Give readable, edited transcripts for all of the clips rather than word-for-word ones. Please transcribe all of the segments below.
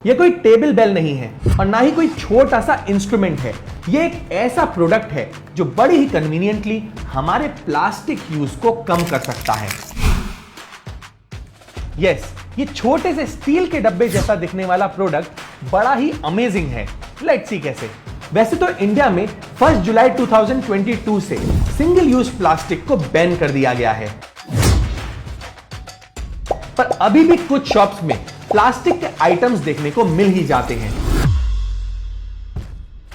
ये कोई table bell नहीं है और ना ही कोई छोटा सा इंस्ट्रूमेंट है। ये एक ऐसा प्रोडक्ट है जो बड़ी ही कन्वीनियंटली हमारे प्लास्टिक यूज को कम कर सकता है। यस, ये छोटे से स्टील के डब्बे जैसा दिखने वाला प्रोडक्ट बड़ा ही अमेजिंग है। लेट्स सी कैसे। वैसे तो इंडिया में 1 जुलाई 2022 से सिंगल यूज प्लास्टिक को बैन कर दिया गया है, पर अभी भी कुछ शॉप्स में प्लास्टिक के आइटम्स देखने को मिल ही जाते हैं,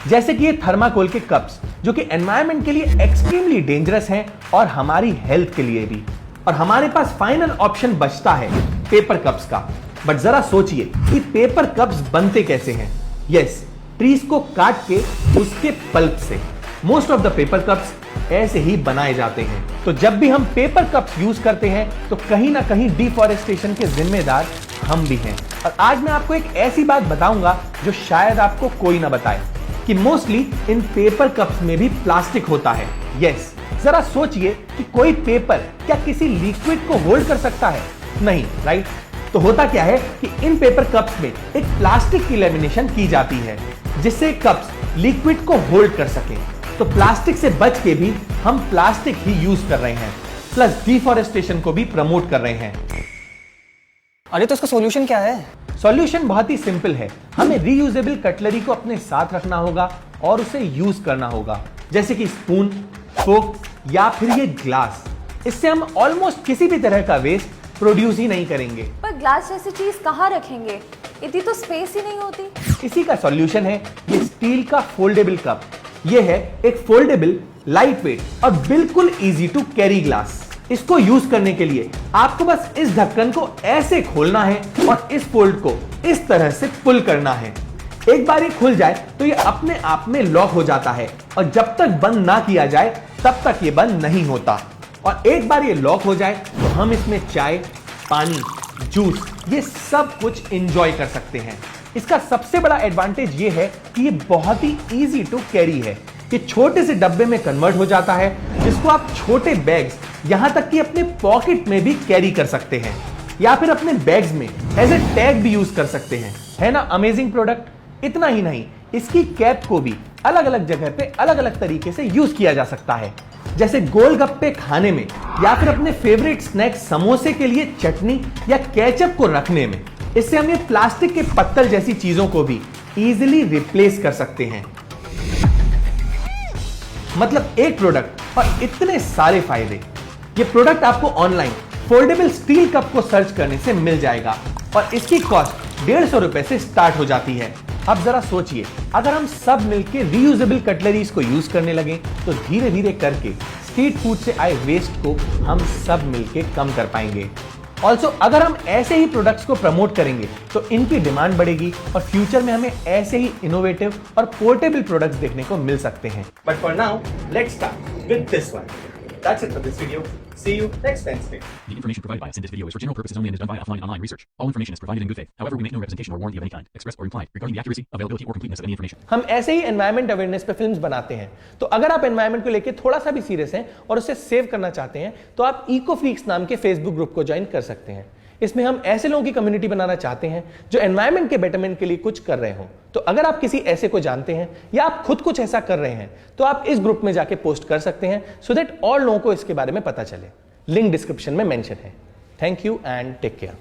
जैसे कि ये थर्माकोल के कप्स जो कि एनवायरनमेंट के लिए एक्सट्रीमली डेंजरस हैं और हमारी हेल्थ के लिए भी। और हमारे पास फाइनल ऑप्शन बचता है पेपर कप्स का। बट जरा सोचिए कि पेपर कप्स बनते कैसे हैं। यस, ट्रीज को काट के उसके पल्प से most of the paper cups ऐसे ही बनाए जाते हैं। तो जब भी हम पेपर कप्स यूज करते हैं तो कहीं ना कहीं डिफॉरेस्टेशन के जिम्मेदार हम भी हैं। और आज मैं आपको एक ऐसी बात बताऊंगा जो शायद आपको कोई ना बताए, कि मोस्टली इन पेपर कप्स में भी प्लास्टिक होता है। यस, जरा सोचिए कि कोई पेपर क्या किसी लिक्विड को होल्ड कर सकता है? नहीं, राइट? तो होता क्या है कि इन पेपर कप्स में एक प्लास्टिक की लेमिनेशन की जाती है जिससे कप्स लिक्विड को होल्ड कर सके। तो प्लास्टिक से बच के भी हम प्लास्टिक ही यूज कर रहे हैं, प्लस डिफॉरेस्टेशन को भी प्रमोट कर रहे हैं। अरे तो इसका सॉल्यूशन क्या है? सॉल्यूशन बहुत ही सिंपल है। हमें रीयूजेबल कटलरी को अपने साथ रखना होगा और उसे यूज करना होगा, जैसे कि स्पून, फोक या फिर ये ग्लास। इससे हम ऑलमोस्ट किसी भी तरह का वेस्ट प्रोड्यूस ही नहीं करेंगे। पर ग्लास जैसी चीज कहाँ रखेंगे? इतनी तो स्पेस ही नहीं होती। इसी का सॉल्यूशन है ये स्टील का फोल्डेबल कप। ये है एक फोल्डेबल, लाइट वेट और बिल्कुल इजी टू कैरी ग्लास। इसको यूज करने के लिए आपको बस इस ढक्कन को ऐसे खोलना है और इस फोल्ड को इस तरह से पुल करना है। एक बार ये खुल जाए तो ये अपने आप में लॉक हो जाता है और जब तक बंद ना किया जाए तब तक ये बंद नहीं होता। और एक बार ये लॉक हो जाए तो हम इसमें चाय, पानी, जूस ये सब कुछ एंजॉय कर सकते हैं। इसका सबसे बड़ा एडवांटेज ये है कि ये बहुत ही इजी टू कैरी है। ये छोटे से डब्बे में कन्वर्ट हो जाता है जिसको आप छोटे बैग्स, यहां तक कि अपने पॉकेट में भी कैरी कर सकते हैं या फिर अपने बैग्स में एज ए टैग भी यूज कर सकते हैं। है ना अमेजिंग प्रोडक्ट? इतना ही नहीं, इसकी कैप को भी अलग अलग जगह पे अलग अलग तरीके से यूज किया जा सकता है, जैसे गोलगप्पे खाने में या फिर अपने फेवरेट स्नैक समोसे के लिए चटनी या केचप को रखने में। इससे हम ये प्लास्टिक के पत्तल जैसी चीजों को भी इजीली रिप्लेस कर सकते हैं। मतलब एक प्रोडक्ट और इतने सारे फायदे। ये प्रोडक्ट आपको ऑनलाइन फोल्डेबल स्टील कप को सर्च करने से मिल जाएगा और इसकी कॉस्ट 150 रुपए से स्टार्ट हो जाती है। अब जरा सोचिए, अगर हम सब मिलकर रीयूजेबल कटलरीज को यूज करने लगे तो धीरे धीरे करके स्ट्रीट फूड से आए वेस्ट को हम सब मिलकर कम कर पाएंगे। ऑल्सो अगर हम ऐसे ही प्रोडक्ट्स को प्रमोट करेंगे तो इनकी डिमांड बढ़ेगी और फ्यूचर में हमें ऐसे ही इनोवेटिव और पोर्टेबल प्रोडक्ट्स देखने को मिल सकते हैं। But for now let's start with this one. That's it for this video. See you next Wednesday. The information provided by us in this video is for general purposes only and is done by offline and online research. All information is provided in good faith. However, we make no representation or warranty of any kind, express or implied, regarding the accuracy, availability or completeness of any information. हम ऐसे ही environment awareness पे films बनाते हैं, तो अगर आप environment को लेके थोड़ा सा भी सीरियस हैं और उसे सेव करना चाहते हैं तो आप इको फ्रीक्स नाम के फेसबुक ग्रुप को ज्वाइन कर सकते हैं। इसमें हम ऐसे लोगों की कम्युनिटी बनाना चाहते हैं जो एनवायरमेंट के बेटरमेंट के लिए कुछ कर रहे हो। तो अगर आप किसी ऐसे को जानते हैं या आप खुद कुछ ऐसा कर रहे हैं तो आप इस ग्रुप में जाके पोस्ट कर सकते हैं सो दैट और लोगों को इसके बारे में पता चले। लिंक डिस्क्रिप्शन में मेंशन है। Thank you and take care.